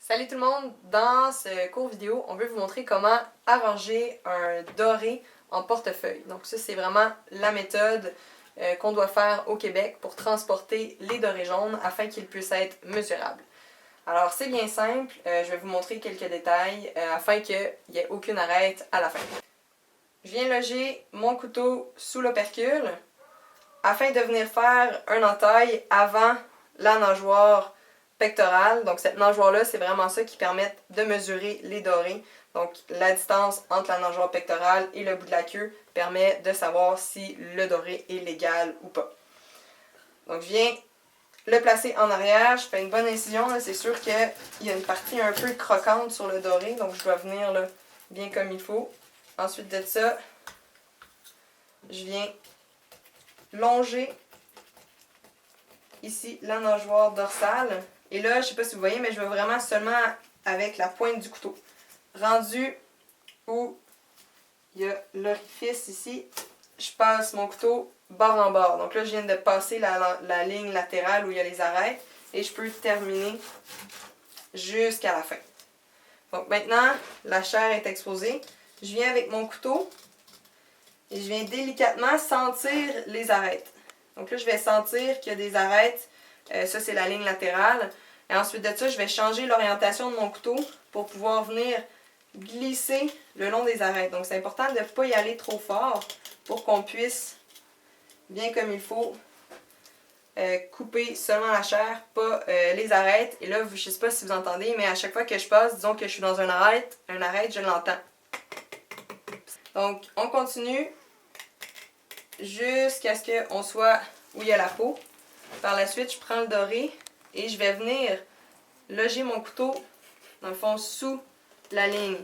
Salut tout le monde! Dans ce court vidéo, on veut vous montrer comment arranger un doré en portefeuille. Donc ça, c'est vraiment la méthode qu'on doit faire au Québec pour transporter les dorés jaunes afin qu'ils puissent être mesurables. Alors c'est bien simple, je vais vous montrer quelques détails afin qu'il n'y ait aucune arête à la fin. Je viens loger mon couteau sous l'opercule afin de venir faire un entaille avant la nageoire pectorale. Donc cette nageoire-là, c'est vraiment ça qui permet de mesurer les dorés. Donc la distance entre la nageoire pectorale et le bout de la queue permet de savoir si le doré est légal ou pas. Donc je viens le placer en arrière, je fais une bonne incision. C'est sûr qu'il y a une partie un peu croquante sur le doré, donc je dois venir là, bien comme il faut. Ensuite de ça, je viens longer ici la nageoire dorsale. Et là, je ne sais pas si vous voyez, mais je vais vraiment seulement avec la pointe du couteau. Rendu où il y a l'orifice ici, je passe mon couteau bord en bord. Donc là, je viens de passer la ligne latérale où il y a les arêtes et je peux terminer jusqu'à la fin. Donc maintenant, la chair est exposée. Je viens avec mon couteau et je viens délicatement sentir les arêtes. Donc là, je vais sentir qu'il y a des arêtes. Ça, c'est la ligne latérale. Et ensuite de ça, je vais changer l'orientation de mon couteau pour pouvoir venir glisser le long des arêtes. Donc, c'est important de ne pas y aller trop fort pour qu'on puisse, bien comme il faut, couper seulement la chair, pas les arêtes. Et là, je ne sais pas si vous entendez, mais à chaque fois que je passe, disons que je suis dans un arête, je l'entends. Donc, on continue jusqu'à ce qu'on soit où il y a la peau. Par la suite, je prends le doré et je vais venir loger mon couteau, dans le fond, sous la ligne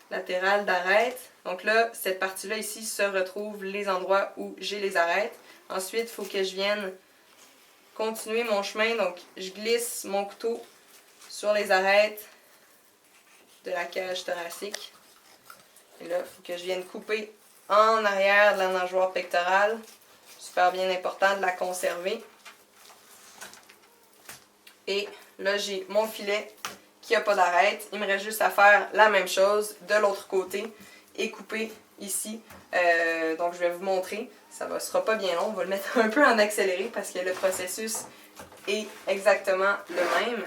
latérale d'arête. Donc là, cette partie-là ici se retrouve les endroits où j'ai les arêtes. Ensuite, il faut que je vienne continuer mon chemin. Donc, je glisse mon couteau sur les arêtes de la cage thoracique. Et là, il faut que je vienne couper en arrière de la nageoire pectorale. Super bien important de la conserver. Et là, j'ai mon filet qui n'a pas d'arête. Il me reste juste à faire la même chose de l'autre côté et couper ici. Donc, je vais vous montrer. Ça ne sera pas bien long. On va le mettre un peu en accéléré parce que le processus est exactement le même.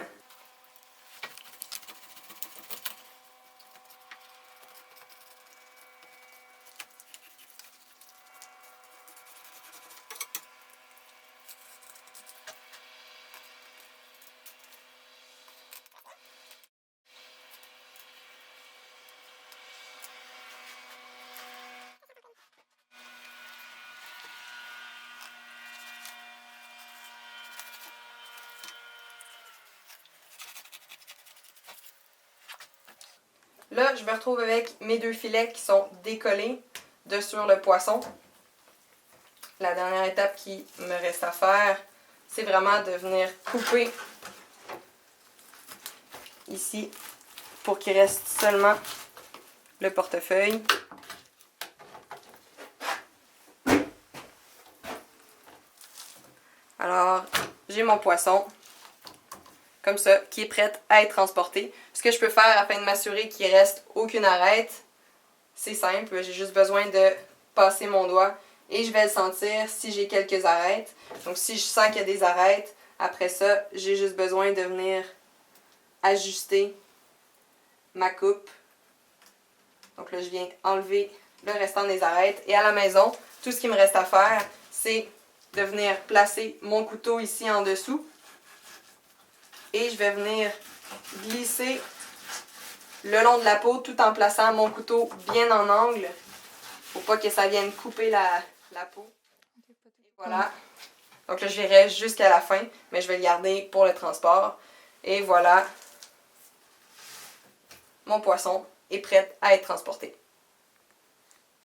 Là, je me retrouve avec mes deux filets qui sont décollés de sur le poisson. La dernière étape qui me reste à faire, c'est vraiment de venir couper ici pour qu'il reste seulement le portefeuille. Alors, j'ai mon poisson, comme ça, qui est prêt à être transporté. Ce que je peux faire afin de m'assurer qu'il ne reste aucune arête, c'est simple, j'ai juste besoin de passer mon doigt et je vais le sentir si j'ai quelques arêtes. Donc si je sens qu'il y a des arêtes, après ça, j'ai juste besoin de venir ajuster ma coupe. Donc là, je viens enlever le restant des arêtes. Et à la maison, tout ce qu'il me reste à faire, c'est de venir placer mon couteau ici en dessous. Et je vais venir glisser le long de la peau tout en plaçant mon couteau bien en angle pour pas que ça vienne couper la peau. Et voilà. Donc là, j'irai jusqu'à la fin, mais je vais le garder pour le transport. Et voilà, mon poisson est prêt à être transporté.